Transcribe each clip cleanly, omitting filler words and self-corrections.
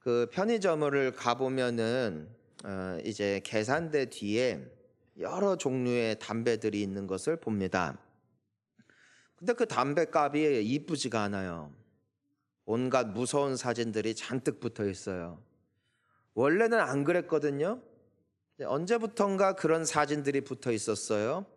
그 편의점을 가보면은 이제 계산대 뒤에 여러 종류의 담배들이 있는 것을 봅니다. 근데 그 담배 값이 이쁘지가 않아요. 온갖 무서운 사진들이 잔뜩 붙어 있어요. 원래는 안 그랬거든요. 언제부턴가 그런 사진들이 붙어 있었어요.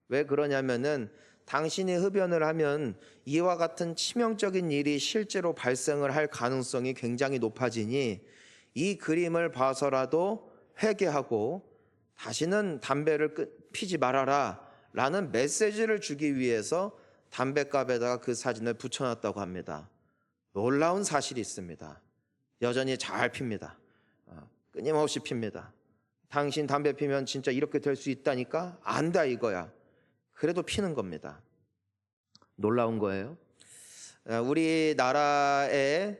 왜 그러냐면은 당신이 흡연을 하면 이와 같은 치명적인 일이 실제로 발생을 할 가능성이 굉장히 높아지니 이 그림을 봐서라도 회개하고 다시는 담배를 피지 말아라 라는 메시지를 주기 위해서 담배갑에다가 그 사진을 붙여놨다고 합니다. 놀라운 사실이 있습니다. 여전히 잘 핍니다. 끊임없이 핍니다. 당신 담배 피면 진짜 이렇게 될 수 있다니까? 안다 이거야. 그래도 피는 겁니다. 놀라운 거예요. 우리나라에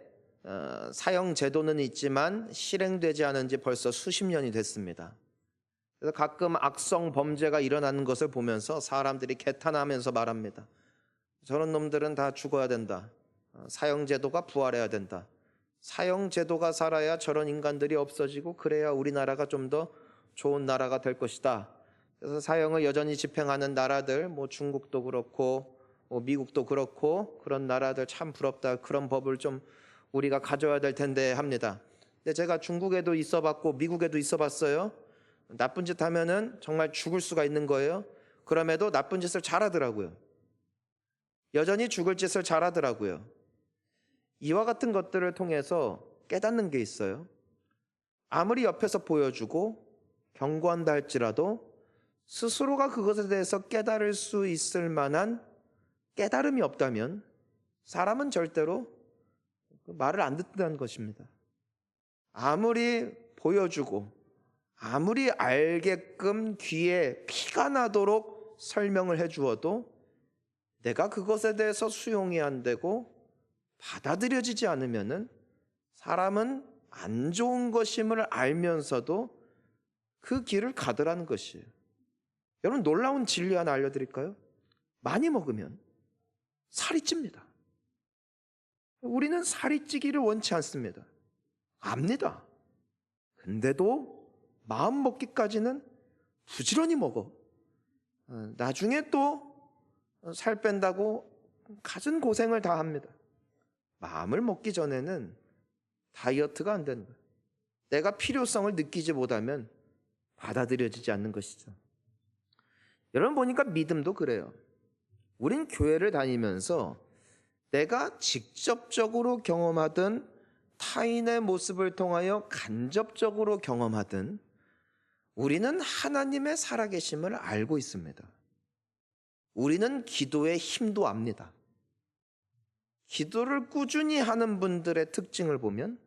사형 제도는 있지만 실행되지 않은 지 벌써 수십 년이 됐습니다. 그래서 가끔 악성 범죄가 일어나는 것을 보면서 사람들이 개탄하면서 말합니다. 저런 놈들은 다 죽어야 된다. 사형 제도가 부활해야 된다. 사형 제도가 살아야 저런 인간들이 없어지고 그래야 우리나라가 좀 더 좋은 나라가 될 것이다. 그래서 사형을 여전히 집행하는 나라들, 중국도 그렇고 미국도 그렇고 그런 나라들 참 부럽다. 그런 법을 좀 우리가 가져야 될 텐데 합니다. 근데 제가 중국에도 있어봤고 미국에도 있어봤어요. 나쁜 짓 하면은 정말 죽을 수가 있는 거예요. 그럼에도 나쁜 짓을 잘하더라고요. 여전히 죽을 짓을 잘하더라고요. 이와 같은 것들을 통해서 깨닫는 게 있어요. 아무리 옆에서 보여주고 경고한다 할지라도 스스로가 그것에 대해서 깨달을 수 있을 만한 깨달음이 없다면 사람은 절대로 말을 안 듣는다는 것입니다. 아무리 보여주고 아무리 알게끔 귀에 피가 나도록 설명을 해주어도 내가 그것에 대해서 수용이 안 되고 받아들여지지 않으면은 사람은 안 좋은 것임을 알면서도 그 길을 가더라는 것이에요. 여러분, 놀라운 진리 하나 알려드릴까요? 많이 먹으면 살이 찝니다. 우리는 살이 찌기를 원치 않습니다. 압니다. 근데도 마음 먹기까지는 부지런히 먹어. 나중에 또 살 뺀다고 갖은 고생을 다 합니다. 마음을 먹기 전에는 다이어트가 안 되는 거예요. 내가 필요성을 느끼지 못하면 받아들여지지 않는 것이죠. 여러분 보니까 믿음도 그래요. 우린 교회를 다니면서 내가 직접적으로 경험하든 타인의 모습을 통하여 간접적으로 경험하든 우리는 하나님의 살아계심을 알고 있습니다. 우리는 기도의 힘도 압니다. 기도를 꾸준히 하는 분들의 특징을 보면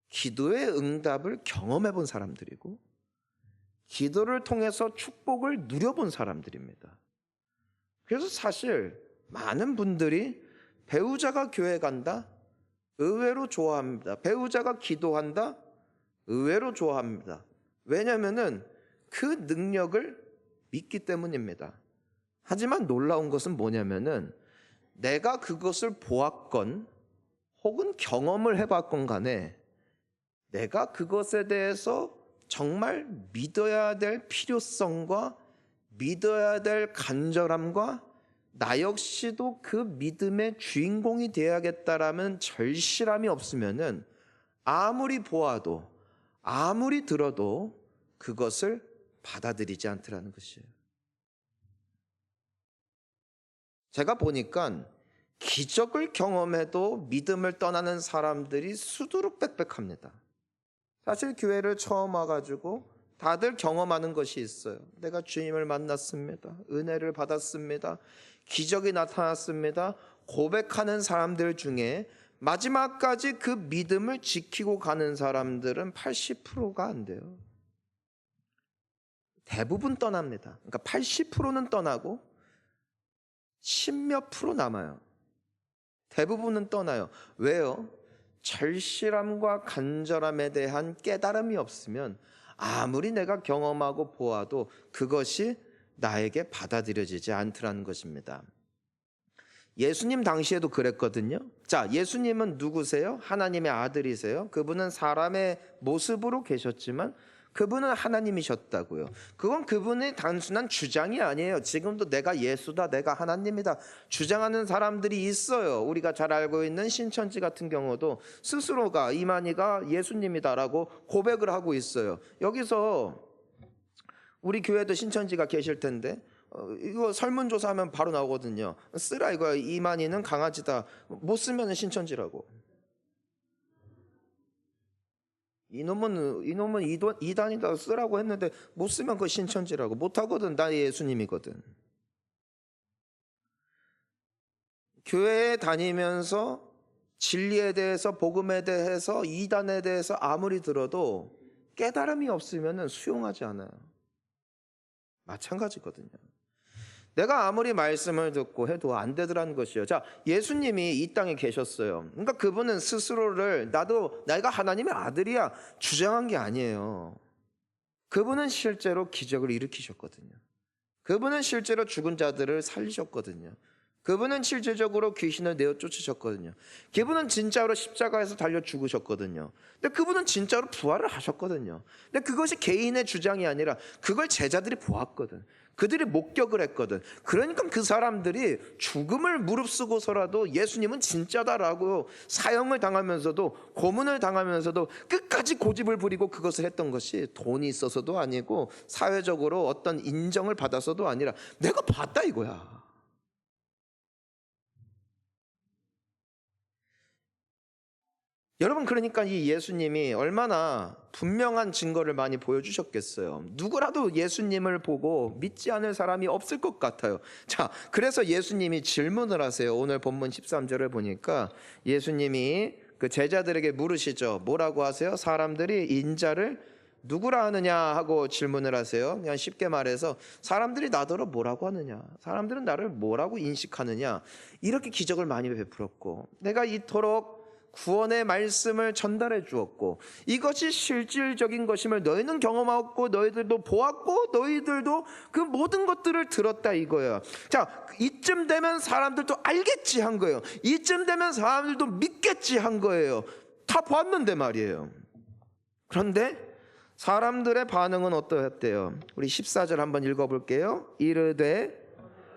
기도의 응답을 경험해 본 사람들이고 기도를 통해서 축복을 누려본 사람들입니다. 그래서 사실 많은 분들이 배우자가 교회 간다? 의외로 좋아합니다. 배우자가 기도한다? 의외로 좋아합니다. 왜냐하면 그 능력을 믿기 때문입니다. 하지만 놀라운 것은 뭐냐면은 내가 그것을 보았건 혹은 경험을 해봤건 간에 내가 그것에 대해서 정말 믿어야 될 필요성과 믿어야 될 간절함과 나 역시도 그 믿음의 주인공이 되어야겠다라는 절실함이 없으면은 아무리 보아도 아무리 들어도 그것을 받아들이지 않더라는 것이에요. 제가 보니까 기적을 경험해도 믿음을 떠나는 사람들이 수두룩빽빽합니다. 사실 교회를 처음 와가지고 다들 경험하는 것이 있어요. 내가 주님을 만났습니다. 은혜를 받았습니다. 기적이 나타났습니다. 고백하는 사람들 중에 마지막까지 그 믿음을 지키고 가는 사람들은 80%가 안 돼요. 대부분 떠납니다. 그러니까 80%는 떠나고 10몇 프로 남아요. 대부분은 떠나요. 왜요? 절실함과 간절함에 대한 깨달음이 없으면 아무리 내가 경험하고 보아도 그것이 나에게 받아들여지지 않더라는 것입니다. 예수님 당시에도 그랬거든요. 자, 예수님은 누구세요? 하나님의 아들이세요. 그분은 사람의 모습으로 계셨지만 그분은 하나님이셨다고요. 그건 그분의 단순한 주장이 아니에요. 지금도 내가 예수다, 내가 하나님이다 주장하는 사람들이 있어요. 우리가 잘 알고 있는 신천지 같은 경우도 스스로가, 이만희가 예수님이다라고 고백을 하고 있어요. 여기서 우리 교회도 신천지가 계실 텐데 이거 설문조사하면 바로 나오거든요. 쓰라 이거야. 이만희는 강아지다. 못 쓰면 신천지라고. 이놈은 이단이다 쓰라고 했는데 못 쓰면 그거 신천지라고. 못하거든. 나 예수님이거든. 교회에 다니면서 진리에 대해서, 복음에 대해서, 이단에 대해서 아무리 들어도 깨달음이 없으면 수용하지 않아요. 마찬가지거든요. 내가 아무리 말씀을 듣고 해도 안 되더라는 것이요. 자, 예수님이 이 땅에 계셨어요. 그러니까 그분은 스스로를 내가 하나님의 아들이야 주장한 게 아니에요. 그분은 실제로 기적을 일으키셨거든요. 그분은 실제로 죽은 자들을 살리셨거든요. 그분은 실제적으로 귀신을 내어 쫓으셨거든요. 그분은 진짜로 십자가에서 달려 죽으셨거든요. 근데 그분은 진짜로 부활을 하셨거든요. 근데 그것이 개인의 주장이 아니라 그걸 제자들이 보았거든. 그들이 목격을 했거든. 그러니까 그 사람들이 죽음을 무릅쓰고서라도 예수님은 진짜다라고 사형을 당하면서도, 고문을 당하면서도 끝까지 고집을 부리고 그것을 했던 것이 돈이 있어서도 아니고 사회적으로 어떤 인정을 받아서도 아니라 내가 봤다 이거야. 여러분, 그러니까 이 예수님이 얼마나 분명한 증거를 많이 보여주셨겠어요. 누구라도 예수님을 보고 믿지 않을 사람이 없을 것 같아요. 자, 그래서 예수님이 질문을 하세요. 오늘 본문 13절을 보니까 예수님이 그 제자들에게 물으시죠. 뭐라고 하세요? 사람들이 인자를 누구라 하느냐 하고 질문을 하세요. 그냥 쉽게 말해서 사람들이 나더러 뭐라고 하느냐, 사람들은 나를 뭐라고 인식하느냐, 이렇게 기적을 많이 베풀었고 내가 이토록 구원의 말씀을 전달해 주었고 이것이 실질적인 것임을 너희는 경험하고 너희들도 보았고 너희들도 그 모든 것들을 들었다 이거예요. 자, 이쯤 되면 사람들도 알겠지 한 거예요. 이쯤 되면 사람들도 믿겠지 한 거예요. 다 봤는데 말이에요. 그런데 사람들의 반응은 어떠했대요? 우리 14절 한번 읽어볼게요. 이르되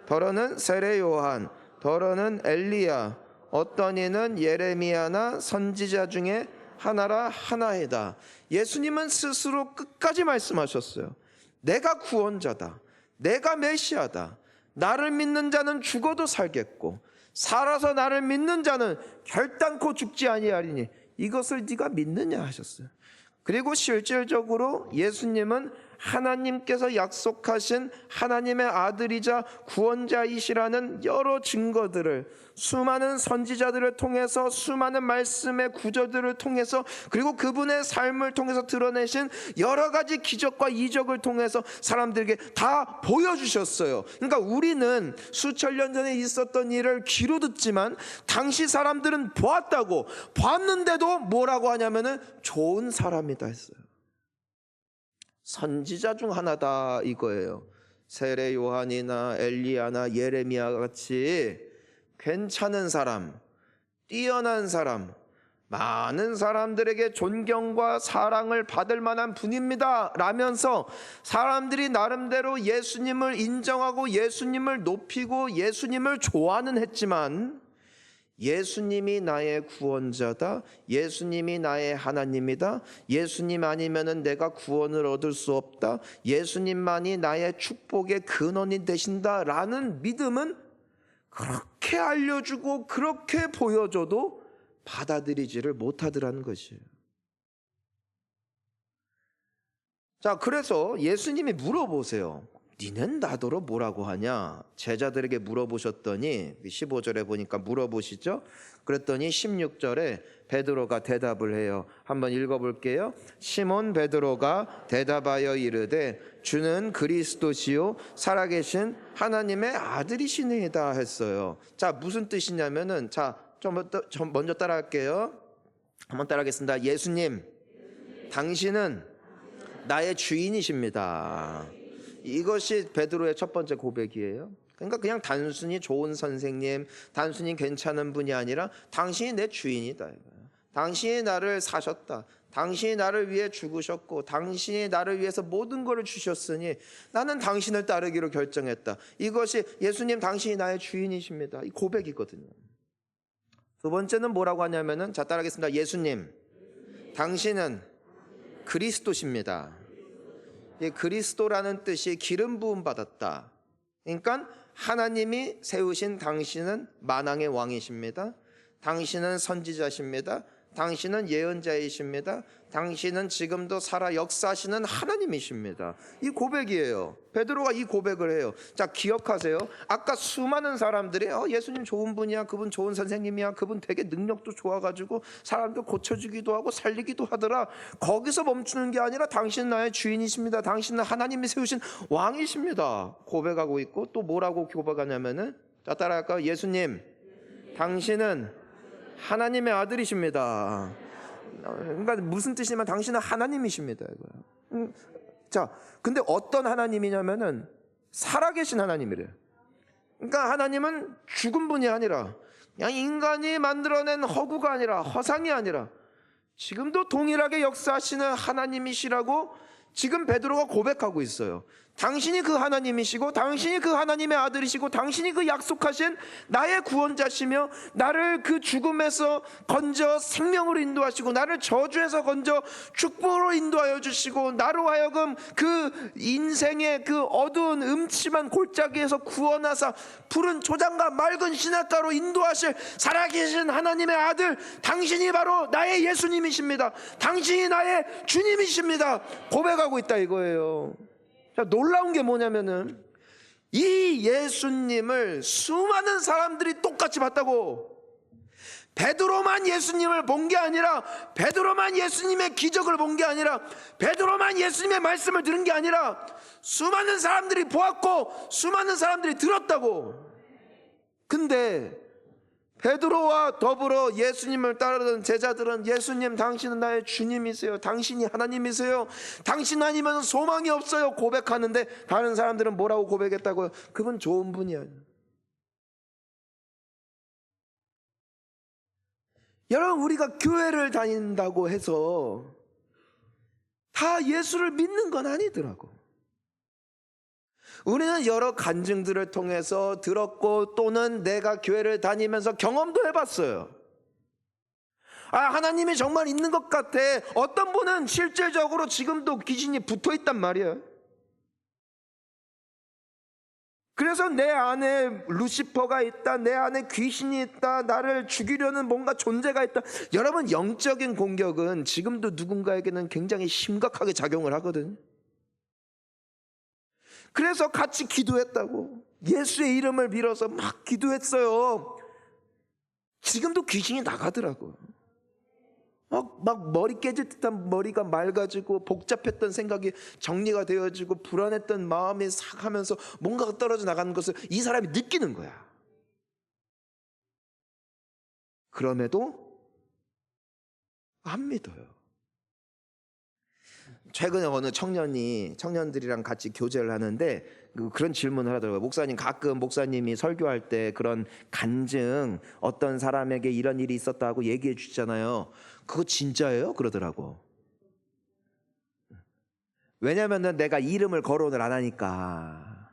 더러는 세례 요한, 더러는 엘리야, 어떤 이는 예레미야나 선지자 중에 하나라 하나이다. 예수님은 스스로 끝까지 말씀하셨어요. 내가 구원자다. 내가 메시아다. 나를 믿는 자는 죽어도 살겠고 살아서 나를 믿는 자는 결단코 죽지 아니하리니 이것을 네가 믿느냐 하셨어요. 그리고 실질적으로 예수님은 하나님께서 약속하신 하나님의 아들이자 구원자이시라는 여러 증거들을 수많은 선지자들을 통해서, 수많은 말씀의 구절들을 통해서, 그리고 그분의 삶을 통해서 드러내신 여러 가지 기적과 이적을 통해서 사람들에게 다 보여주셨어요. 그러니까 우리는 수천 년 전에 있었던 일을 귀로 듣지만 당시 사람들은 보았다고, 봤는데도 뭐라고 하냐면은 좋은 사람이다 했어요. 선지자 중 하나다 이거예요. 세례 요한이나 엘리야나 예레미야 같이 괜찮은 사람, 뛰어난 사람, 많은 사람들에게 존경과 사랑을 받을 만한 분입니다 라면서 사람들이 나름대로 예수님을 인정하고 예수님을 높이고 예수님을 좋아는 했지만 예수님이 나의 구원자다, 예수님이 나의 하나님이다, 예수님 아니면은 내가 구원을 얻을 수 없다, 예수님만이 나의 축복의 근원이 되신다 라는 믿음은 그렇게 알려주고 그렇게 보여줘도 받아들이지를 못하더라는 것이에요. 자, 그래서 예수님이 물어보세요. 니는 나더러 뭐라고 하냐? 제자들에게 물어보셨더니 15절에 보니까 물어보시죠. 그랬더니 16절에 베드로가 대답을 해요. 한번 읽어볼게요. 시몬 베드로가 대답하여 이르되 주는 그리스도시요 살아계신 하나님의 아들이시니이다 했어요. 자, 무슨 뜻이냐면은, 자, 좀 먼저 따라할게요. 한번 따라하겠습니다. 예수님, 당신은 나의 주인이십니다. 이것이 베드로의 첫 번째 고백이에요. 그러니까 그냥 단순히 좋은 선생님, 단순히 괜찮은 분이 아니라 당신이 내 주인이다. 당신이 나를 사셨다. 당신이 나를 위해 죽으셨고 당신이 나를 위해서 모든 것을 주셨으니 나는 당신을 따르기로 결정했다. 이것이 예수님 당신이 나의 주인이십니다. 이 고백이거든요. 두 번째는 뭐라고 하냐면은, 자, 따라하겠습니다. 예수님, 당신은 그리스도십니다. 이 그리스도라는 뜻이 기름 부음 받았다. 그러니까 하나님이 세우신 당신은 만왕의 왕이십니다. 당신은 선지자십니다. 당신은 예언자이십니다. 당신은 지금도 살아 역사하시는 하나님이십니다. 이 고백이에요. 베드로가 이 고백을 해요. 자, 기억하세요. 아까 수많은 사람들이 예수님 좋은 분이야, 그분 좋은 선생님이야, 그분 되게 능력도 좋아가지고 사람들 고쳐주기도 하고 살리기도 하더라. 거기서 멈추는 게 아니라 당신은 나의 주인이십니다. 당신은 하나님이 세우신 왕이십니다. 고백하고 있고, 또 뭐라고 고백하냐면은, 자, 따라할까요? 예수님, 당신은 하나님의 아들이십니다. 그러니까 무슨 뜻이냐면 당신은 하나님이십니다, 이거야. 자, 근데 어떤 하나님이냐면은 살아계신 하나님이래요. 그러니까 하나님은 죽은 분이 아니라, 그냥 인간이 만들어낸 허구가 아니라, 허상이 아니라 지금도 동일하게 역사하시는 하나님이시라고 지금 베드로가 고백하고 있어요. 당신이 그 하나님이시고 당신이 그 하나님의 아들이시고 당신이 그 약속하신 나의 구원자시며 나를 그 죽음에서 건져 생명으로 인도하시고 나를 저주에서 건져 축복으로 인도하여 주시고 나로 하여금 그 인생의 그 어두운 음침한 골짜기에서 구원하사 푸른 초장과 맑은 시냇가로 인도하실 살아계신 하나님의 아들, 당신이 바로 나의 예수님이십니다. 당신이 나의 주님이십니다. 고백하고 있다 이거예요. 자, 놀라운 게 뭐냐면은 이 예수님을 수많은 사람들이 똑같이 봤다고. 베드로만 예수님을 본 게 아니라, 베드로만 예수님의 기적을 본 게 아니라, 베드로만 예수님의 말씀을 들은 게 아니라 수많은 사람들이 보았고 수많은 사람들이 들었다고. 근데 베드로와 더불어 예수님을 따르던 제자들은 예수님 당신은 나의 주님이세요. 당신이 하나님이세요. 당신 아니면 소망이 없어요. 고백하는데 다른 사람들은 뭐라고 고백했다고요? 그분 좋은 분이야. 여러분, 우리가 교회를 다닌다고 해서 다 예수를 믿는 건 아니더라고. 우리는 여러 간증들을 통해서 들었고 또는 내가 교회를 다니면서 경험도 해봤어요. 하나님이 정말 있는 것 같아. 어떤 분은 실질적으로 지금도 귀신이 붙어 있단 말이에요. 그래서 내 안에 루시퍼가 있다, 내 안에 귀신이 있다, 나를 죽이려는 뭔가 존재가 있다. 여러분, 영적인 공격은 지금도 누군가에게는 굉장히 심각하게 작용을 하거든. 그래서 같이 기도했다고. 예수의 이름을 빌어서 막 기도했어요. 지금도 귀신이 나가더라고. 막 머리 깨질 듯한 머리가 맑아지고 복잡했던 생각이 정리가 되어지고 불안했던 마음이 싹 하면서 뭔가가 떨어져 나가는 것을 이 사람이 느끼는 거야. 그럼에도 안 믿어요. 최근에 어느 청년들이랑 같이 교제를 하는데 그런 질문을 하더라고요. 목사님, 가끔 목사님이 설교할 때 그런 간증, 어떤 사람에게 이런 일이 있었다고 얘기해 주잖아요. 그거 진짜예요? 그러더라고. 왜냐면은 내가 이름을 거론을 안 하니까.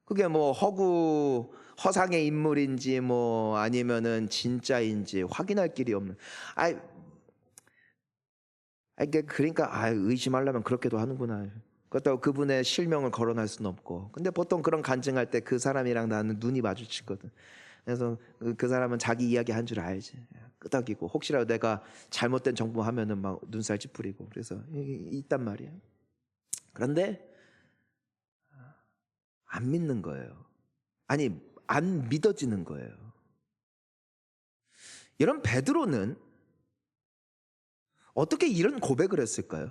그게 뭐 허상의 인물인지 뭐 아니면은 진짜인지 확인할 길이 없는. 그러니까 의심하려면 그렇게도 하는구나. 그렇다고 그분의 실명을 거론할 수는 없고. 근데 보통 그런 간증할 때 그 사람이랑 나는 눈이 마주치거든. 그래서 그 사람은 자기 이야기 한 줄 알지. 끄덕이고 혹시라도 내가 잘못된 정보 하면은 막 눈살 찌푸리고. 그래서 있단 말이야. 그런데 안 믿는 거예요. 아니, 안 믿어지는 거예요. 이런 베드로는 어떻게 이런 고백을 했을까요?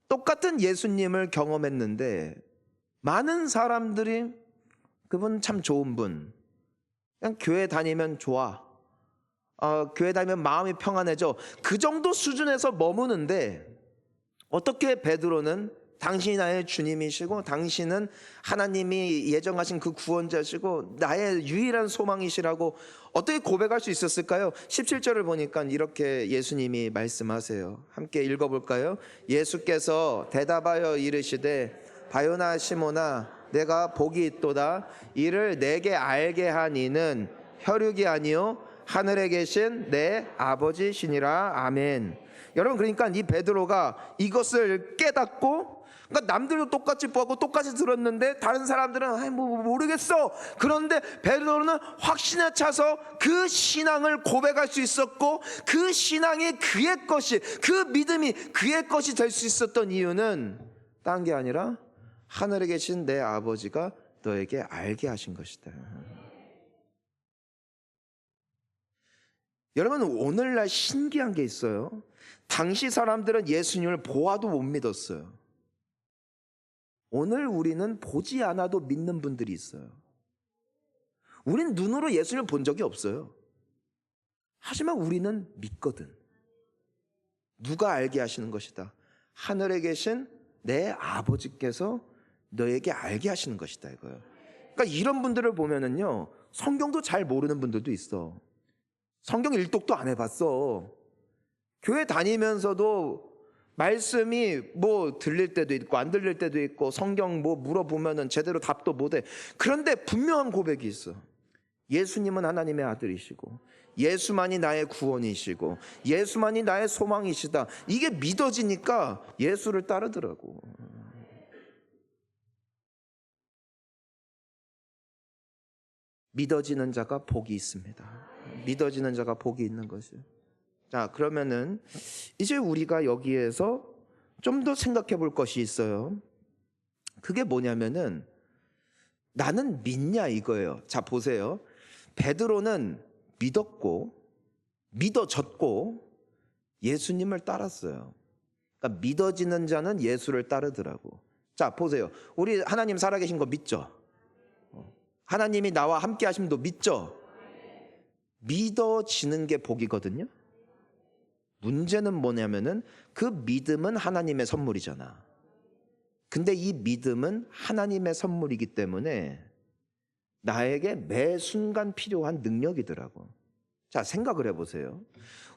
똑같은 예수님을 경험했는데 많은 사람들이 그분 참 좋은 분, 그냥 교회 다니면 좋아, 교회 다니면 마음이 평안해져, 그 정도 수준에서 머무는데 어떻게 베드로는 당신이 나의 주님이시고 당신은 하나님이 예정하신 그 구원자시고 나의 유일한 소망이시라고 어떻게 고백할 수 있었을까요? 17절을 보니까 이렇게 예수님이 말씀하세요. 함께 읽어볼까요? 예수께서 대답하여 이르시되 바요나 시모나 내가 복이 있도다. 이를 내게 알게 한 이는 혈육이 아니요 하늘에 계신 내 아버지시니라. 아멘. 여러분, 그러니까 이 베드로가 이것을 깨닫고, 그러니까 남들도 똑같이 보고 똑같이 들었는데 다른 사람들은 뭐 모르겠어. 그런데 베드로는 확신에 차서 그 신앙을 고백할 수 있었고, 그 신앙이 그의 것이, 그 믿음이 그의 것이 될 수 있었던 이유는 딴 게 아니라 하늘에 계신 내 아버지가 너에게 알게 하신 것이다. 여러분, 오늘날 신기한 게 있어요. 당시 사람들은 예수님을 보아도 못 믿었어요. 오늘 우리는 보지 않아도 믿는 분들이 있어요. 우린 눈으로 예수님을 본 적이 없어요. 하지만 우리는 믿거든. 누가 알게 하시는 것이다. 하늘에 계신 내 아버지께서 너에게 알게 하시는 것이다, 이거예요. 그러니까 이런 분들을 보면은요, 성경도 잘 모르는 분들도 있어. 성경 일독도 안 해봤어. 교회 다니면서도 말씀이 뭐 들릴 때도 있고 안 들릴 때도 있고, 성경 뭐 물어보면은 제대로 답도 못해. 그런데 분명한 고백이 있어. 예수님은 하나님의 아들이시고 예수만이 나의 구원이시고 예수만이 나의 소망이시다. 이게 믿어지니까 예수를 따르더라고. 믿어지는 자가 복이 있습니다. 믿어지는 자가 복이 있는 것이에요. 자, 그러면은 이제 우리가 여기에서 좀 더 생각해 볼 것이 있어요. 그게 뭐냐면은 나는 믿냐 이거예요. 자, 보세요. 베드로는 믿었고 믿어졌고 예수님을 따랐어요. 그러니까 믿어지는 자는 예수를 따르더라고. 자, 보세요. 우리 하나님 살아계신 거 믿죠? 하나님이 나와 함께 하심도 믿죠? 믿어지는 게 복이거든요. 문제는 뭐냐면은 그 믿음은 하나님의 선물이잖아. 근데 이 믿음은 하나님의 선물이기 때문에 나에게 매 순간 필요한 능력이더라고. 자, 생각을 해보세요.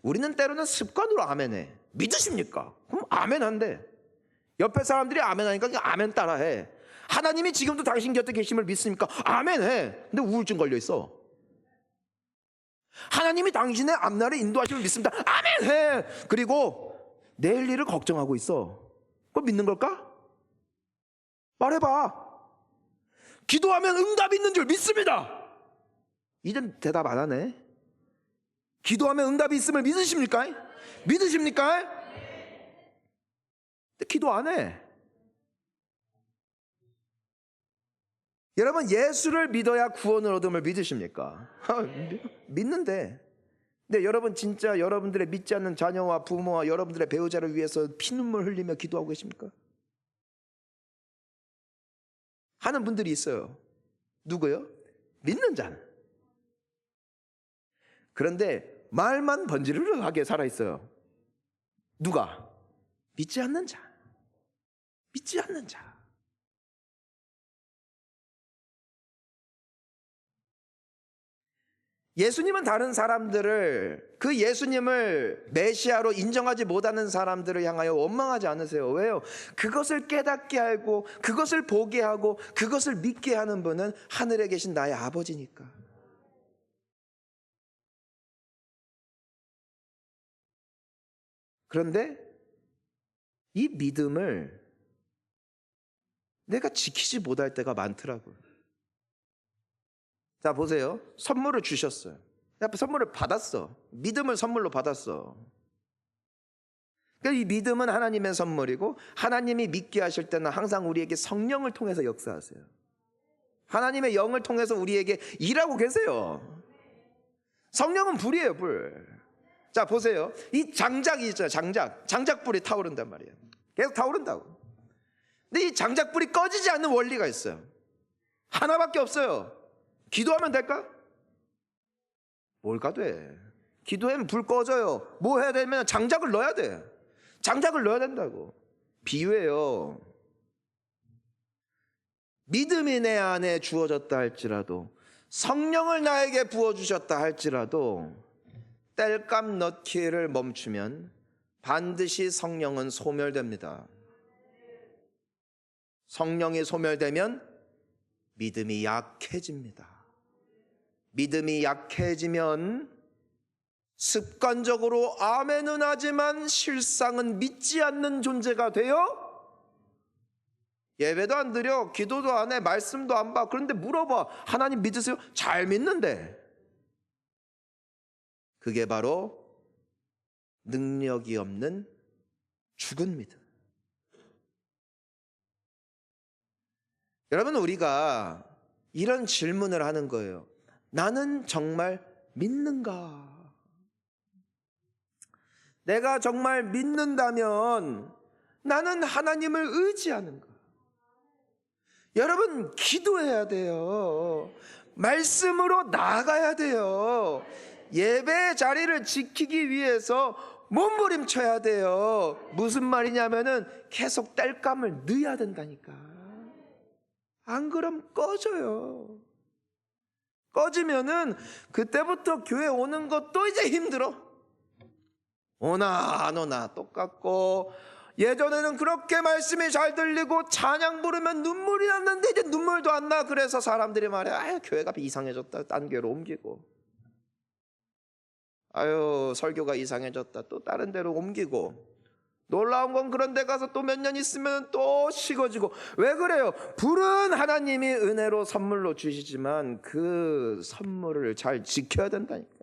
우리는 때로는 습관으로 아멘해. 믿으십니까? 그럼 아멘한대. 옆에 사람들이 아멘하니까 아멘 따라해. 하나님이 지금도 당신 곁에 계심을 믿습니까? 아멘해. 근데 우울증 걸려있어. 하나님이 당신의 앞날에 인도하심을 믿습니다. 아멘해. 그리고 내일 일을 걱정하고 있어. 그거 믿는 걸까? 말해봐. 기도하면 응답이 있는 줄 믿습니다. 이젠 대답 안 하네. 기도하면 응답이 있음을 믿으십니까? 믿으십니까? 근데 기도 안 해. 여러분, 예수를 믿어야 구원을 얻음을 믿으십니까? 믿는데. 근데 여러분, 진짜 여러분들의 믿지 않는 자녀와 부모와 여러분들의 배우자를 위해서 피눈물 흘리며 기도하고 계십니까? 하는 분들이 있어요. 누구요? 믿는 자는. 그런데 말만 번지르르하게 살아있어요. 누가? 믿지 않는 자. 믿지 않는 자. 예수님은 다른 사람들을, 그 예수님을 메시아로 인정하지 못하는 사람들을 향하여 원망하지 않으세요. 왜요? 그것을 깨닫게 하고 그것을 보게 하고 그것을 믿게 하는 분은 하늘에 계신 나의 아버지니까. 그런데 이 믿음을 내가 지키지 못할 때가 많더라고요. 자, 보세요. 선물을 주셨어요. 선물을 받았어. 믿음을 선물로 받았어. 그러니까 이 믿음은 하나님의 선물이고, 하나님이 믿게 하실 때는 항상 우리에게 성령을 통해서 역사하세요. 하나님의 영을 통해서 우리에게 일하고 계세요. 성령은 불이에요, 불. 자, 보세요. 이 장작이 있잖아요. 장작불이 타오른단 말이에요. 계속 타오른다고. 근데 이 장작불이 꺼지지 않는 원리가 있어요. 하나밖에 없어요. 기도하면 될까? 뭘까 돼? 기도하면 불 꺼져요. 뭐 해야 되면 장작을 넣어야 돼. 장작을 넣어야 된다고. 비유예요. 믿음이 내 안에 주어졌다 할지라도, 성령을 나에게 부어주셨다 할지라도 땔감 넣기를 멈추면 반드시 성령은 소멸됩니다. 성령이 소멸되면 믿음이 약해집니다. 믿음이 약해지면 습관적으로 아멘은 하지만 실상은 믿지 않는 존재가 되어 예배도 안 드려, 기도도 안 해, 말씀도 안 봐. 그런데 물어봐. 하나님 믿으세요? 잘 믿는데. 그게 바로 능력이 없는 죽은 믿음. 여러분, 우리가 이런 질문을 하는 거예요. 나는 정말 믿는가? 내가 정말 믿는다면 나는 하나님을 의지하는가? 여러분, 기도해야 돼요. 말씀으로 나아가야 돼요. 예배 자리를 지키기 위해서 몸부림쳐야 돼요. 무슨 말이냐면은 계속 땔감을 넣어야 된다니까. 안 그럼 꺼져요. 꺼지면은 그때부터 교회 오는 것도 이제 힘들어. 오나 안 오나 똑같고, 예전에는 그렇게 말씀이 잘 들리고 찬양 부르면 눈물이 났는데 이제 눈물도 안 나. 그래서 사람들이 말해, 아유 교회가 이상해졌다, 딴 교회로 옮기고, 아유 설교가 이상해졌다, 또 다른 데로 옮기고. 놀라운 건 그런 데 가서 또 몇 년 있으면 또 식어지고. 왜 그래요? 불은 하나님이 은혜로 선물로 주시지만 그 선물을 잘 지켜야 된다니까.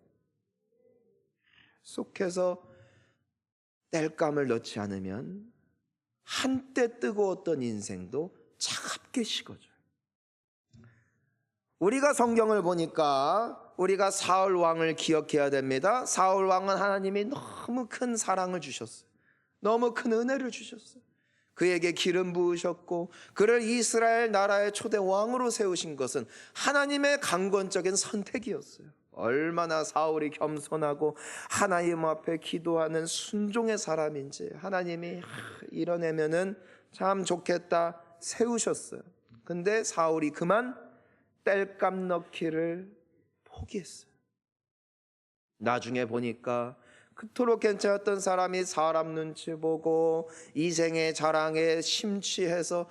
속해서 땔감을 넣지 않으면 한때 뜨거웠던 인생도 차갑게 식어져요. 우리가 성경을 보니까 우리가 사울 왕을 기억해야 됩니다. 사울 왕은 하나님이 너무 큰 사랑을 주셨어요. 너무 큰 은혜를 주셨어요. 그에게 기름 부으셨고 그를 이스라엘 나라의 초대 왕으로 세우신 것은 하나님의 강권적인 선택이었어요. 얼마나 사울이 겸손하고 하나님 앞에 기도하는 순종의 사람인지 하나님이 이뤄내면은 참 좋겠다 세우셨어요. 근데 사울이 그만 땔감 넣기를 포기했어요. 나중에 보니까 그토록 괜찮았던 사람이 사람 눈치 보고 이생의 자랑에 심취해서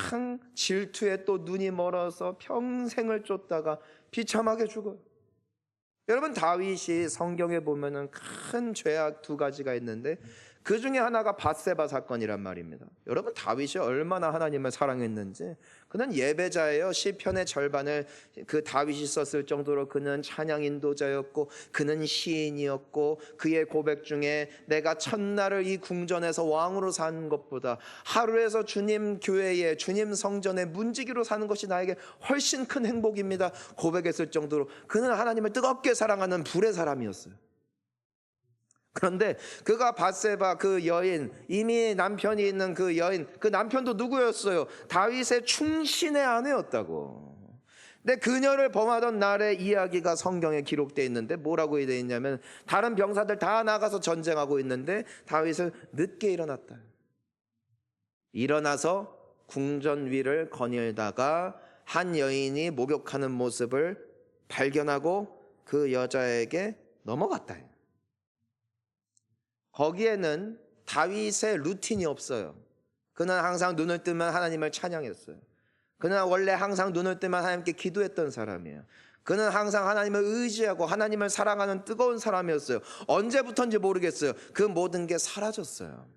그냥 질투에 또 눈이 멀어서 평생을 쫓다가 비참하게 죽어요. 여러분, 다윗이 성경에 보면은 큰 죄악 두 가지가 있는데 그 중에 하나가 밧세바 사건이란 말입니다. 여러분, 다윗이 얼마나 하나님을 사랑했는지. 그는 예배자예요. 시편의 절반을 그 다윗이 썼을 정도로 그는 찬양 인도자였고 그는 시인이었고, 그의 고백 중에 내가 첫날을 이 궁전에서 왕으로 사는 것보다 하루에서 주님 교회에, 주님 성전에 문지기로 사는 것이 나에게 훨씬 큰 행복입니다 고백했을 정도로 그는 하나님을 뜨겁게 사랑하는 불의 사람이었어요. 그런데 그가 밧세바 그 여인, 이미 남편이 있는 그 여인, 그 남편도 누구였어요? 다윗의 충신의 아내였다고. 근데 그녀를 범하던 날의 이야기가 성경에 기록되어 있는데 뭐라고 되어 있냐면, 다른 병사들 다 나가서 전쟁하고 있는데 다윗은 늦게 일어났다. 일어나서 궁전 위를 거닐다가 한 여인이 목욕하는 모습을 발견하고 그 여자에게 넘어갔다. 거기에는 다윗의 루틴이 없어요. 그는 항상 눈을 뜨면 하나님을 찬양했어요. 그는 원래 항상 눈을 뜨면 하나님께 기도했던 사람이에요. 그는 항상 하나님을 의지하고 하나님을 사랑하는 뜨거운 사람이었어요. 언제부터인지 모르겠어요. 그 모든 게 사라졌어요.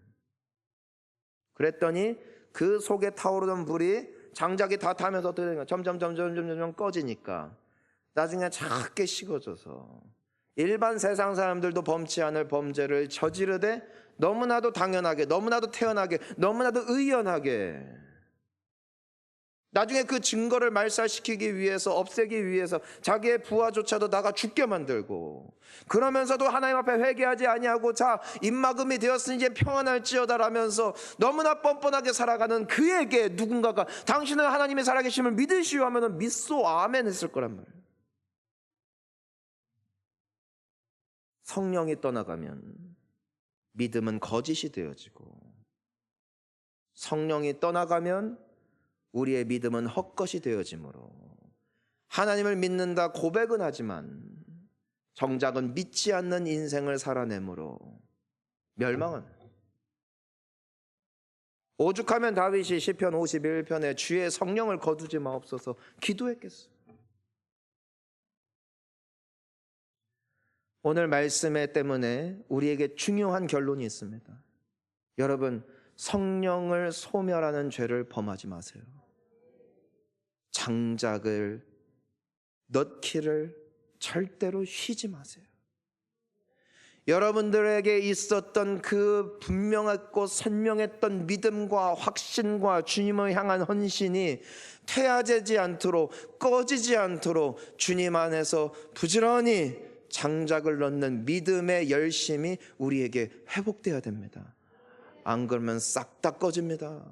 그랬더니 그 속에 타오르던 불이 장작이 다 타면서 점점 꺼지니까 나중에 작게 식어져서 일반 세상 사람들도 범치 않을 범죄를 저지르되 너무나도 당연하게, 너무나도 태연하게, 너무나도 의연하게, 나중에 그 증거를 말살시키기 위해서, 없애기 위해서 자기의 부하조차도 나가 죽게 만들고, 그러면서도 하나님 앞에 회개하지 아니하고 자 입막음이 되었으니 이제 평안할지어다라면서 너무나 뻔뻔하게 살아가는 그에게 누군가가 당신은 하나님의 살아계심을 믿으시오 하면 믿소 아멘 했을 거란 말이에요. 성령이 떠나가면 믿음은 거짓이 되어지고, 성령이 떠나가면 우리의 믿음은 헛것이 되어지므로 하나님을 믿는다 고백은 하지만 정작은 믿지 않는 인생을 살아내므로 멸망은. 오죽하면 다윗이 시편 51편에 주의 성령을 거두지 마옵소서 기도했겠어요. 오늘 말씀에 때문에 우리에게 중요한 결론이 있습니다. 여러분, 성령을 소멸하는 죄를 범하지 마세요. 장작을 넣기를 절대로 쉬지 마세요. 여러분들에게 있었던 그 분명했고 선명했던 믿음과 확신과 주님을 향한 헌신이 퇴화되지 않도록, 꺼지지 않도록 주님 안에서 부지런히 장작을 넣는 믿음의 열심이 우리에게 회복되어야 됩니다. 안 그러면 싹 다 꺼집니다.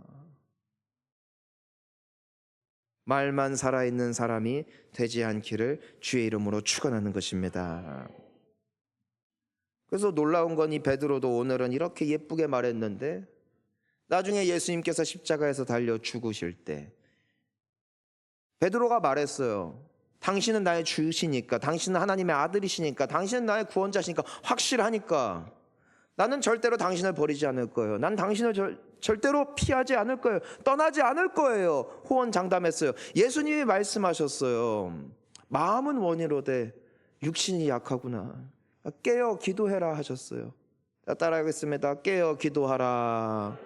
말만 살아있는 사람이 되지 않기를 주의 이름으로 축원하는 것입니다. 그래서 놀라운 건 이 베드로도 오늘은 이렇게 예쁘게 말했는데 나중에 예수님께서 십자가에서 달려 죽으실 때 베드로가 말했어요. 당신은 나의 주시니까, 당신은 하나님의 아들이시니까, 당신은 나의 구원자시니까, 확실하니까 나는 절대로 당신을 버리지 않을 거예요. 난 당신을 절대로 피하지 않을 거예요. 떠나지 않을 거예요. 호언장담했어요. 예수님이 말씀하셨어요. 마음은 원이로되 육신이 약하구나. 깨어 기도해라 하셨어요. 따라하겠습니다. 깨어 기도하라.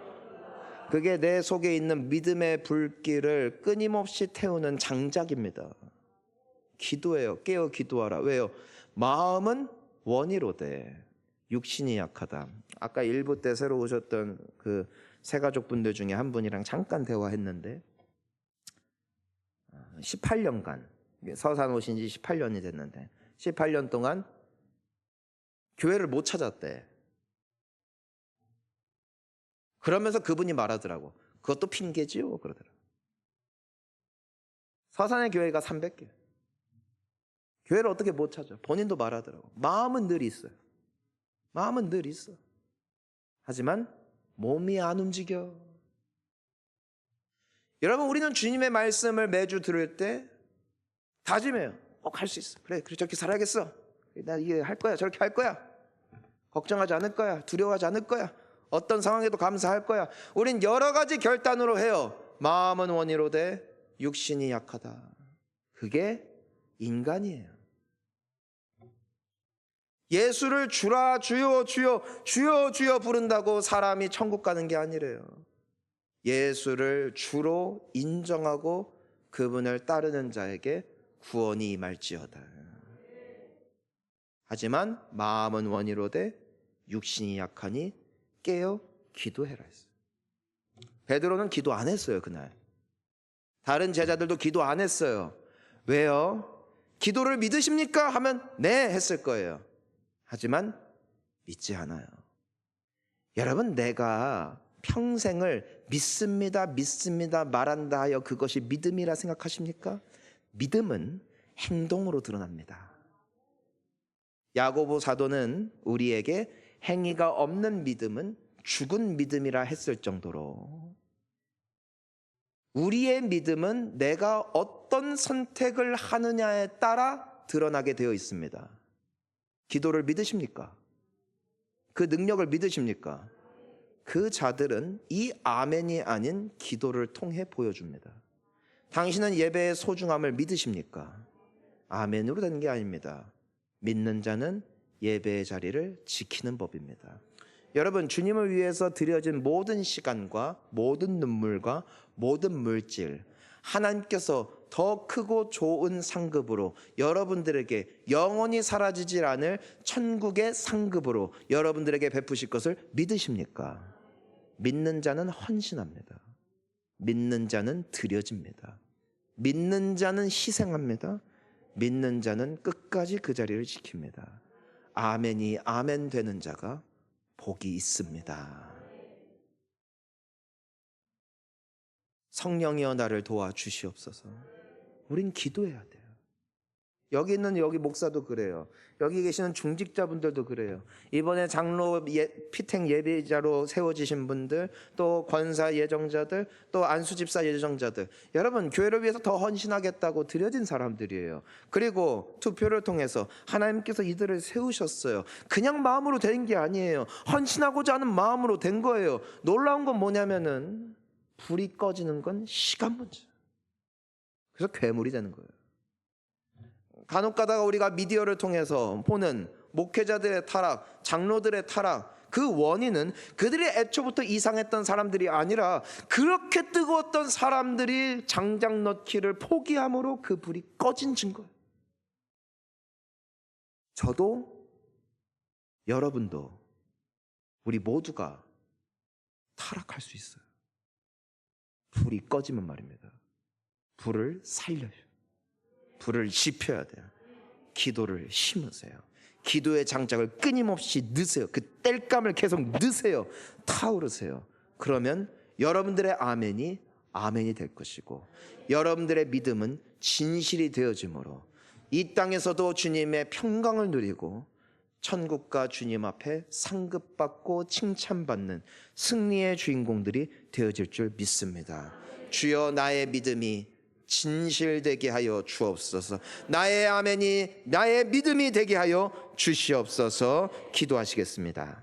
그게 내 속에 있는 믿음의 불길을 끊임없이 태우는 장작입니다. 기도해요. 깨어 기도하라. 왜요? 마음은 원이로되 육신이 약하다. 아까 일부 때 새로 오셨던 그 새가족분들 중에 한 분이랑 잠깐 대화했는데 18년간 서산 오신 지 18년이 됐는데 18년 동안 교회를 못 찾았대. 그러면서 그분이 말하더라고. 그것도 핑계지요 그러더라고. 서산의 교회가 300개. 교회를 어떻게 못 찾아? 본인도 말하더라고. 마음은 늘 있어요. 마음은 늘 있어. 하지만 몸이 안 움직여. 여러분, 우리는 주님의 말씀을 매주 들을 때 다짐해요. 갈 수 있어. 그래 저렇게 살아야겠어. 나 이게 할 거야. 저렇게 할 거야. 걱정하지 않을 거야. 두려워하지 않을 거야. 어떤 상황에도 감사할 거야. 우린 여러 가지 결단으로 해요. 마음은 원이로되 육신이 약하다. 그게 인간이에요. 예수를 주라 주여 주여 주여 주여 부른다고 사람이 천국 가는 게 아니래요. 예수를 주로 인정하고 그분을 따르는 자에게 구원이 임할지어다. 하지만 마음은 원이로되 육신이 약하니 깨어 기도해라 했어요. 베드로는 기도 안 했어요. 그날 다른 제자들도 기도 안 했어요. 왜요? 기도를 믿으십니까? 하면 네 했을 거예요. 하지만 믿지 않아요. 여러분, 내가 평생을 믿습니다 믿습니다 말한다 하여 그것이 믿음이라 생각하십니까? 믿음은 행동으로 드러납니다. 야고보 사도는 우리에게 행위가 없는 믿음은 죽은 믿음이라 했을 정도로 우리의 믿음은 내가 어떤 선택을 하느냐에 따라 드러나게 되어 있습니다. 기도를 믿으십니까? 그 능력을 믿으십니까? 그 자들은 이 아멘이 아닌 기도를 통해 보여줍니다. 당신은 예배의 소중함을 믿으십니까? 아멘으로 되는 게 아닙니다. 믿는 자는 예배의 자리를 지키는 법입니다. 여러분, 주님을 위해서 드려진 모든 시간과 모든 눈물과 모든 물질, 하나님께서 더 크고 좋은 상급으로 여러분들에게 영원히 사라지질 않을 천국의 상급으로 여러분들에게 베푸실 것을 믿으십니까? 믿는 자는 헌신합니다. 믿는 자는 드려집니다. 믿는 자는 희생합니다. 믿는 자는 끝까지 그 자리를 지킵니다. 아멘이 아멘 되는 자가 복이 있습니다. 성령이여 나를 도와주시옵소서. 우린 기도해야 돼요. 여기 있는 여기 목사도 그래요. 여기 계시는 중직자분들도 그래요. 이번에 장로 피택 예비자로 세워지신 분들, 또 권사 예정자들, 또 안수집사 예정자들, 여러분 교회를 위해서 더 헌신하겠다고 드려진 사람들이에요. 그리고 투표를 통해서 하나님께서 이들을 세우셨어요. 그냥 마음으로 된 게 아니에요. 헌신하고자 하는 마음으로 된 거예요. 놀라운 건 뭐냐면은 불이 꺼지는 건 시간 문제. 그래서 괴물이 되는 거예요. 간혹 가다가 우리가 미디어를 통해서 보는 목회자들의 타락, 장로들의 타락, 그 원인은 그들이 애초부터 이상했던 사람들이 아니라 그렇게 뜨거웠던 사람들이 장작 넣기를 포기함으로 그 불이 꺼진 증거예요. 저도 여러분도 우리 모두가 타락할 수 있어요. 불이 꺼지면 말입니다. 불을 살려요. 불을 지펴야 돼요. 기도를 심으세요. 기도의 장작을 끊임없이 넣으세요. 그 땔감을 계속 넣으세요. 타오르세요. 그러면 여러분들의 아멘이 아멘이 될 것이고, 여러분들의 믿음은 진실이 되어지므로 이 땅에서도 주님의 평강을 누리고 천국과 주님 앞에 상급받고 칭찬받는 승리의 주인공들이 되어질 줄 믿습니다. 주여, 나의 믿음이 진실되게 하여 주옵소서. 나의 아멘이 나의 믿음이 되게 하여 주시옵소서. 기도하시겠습니다.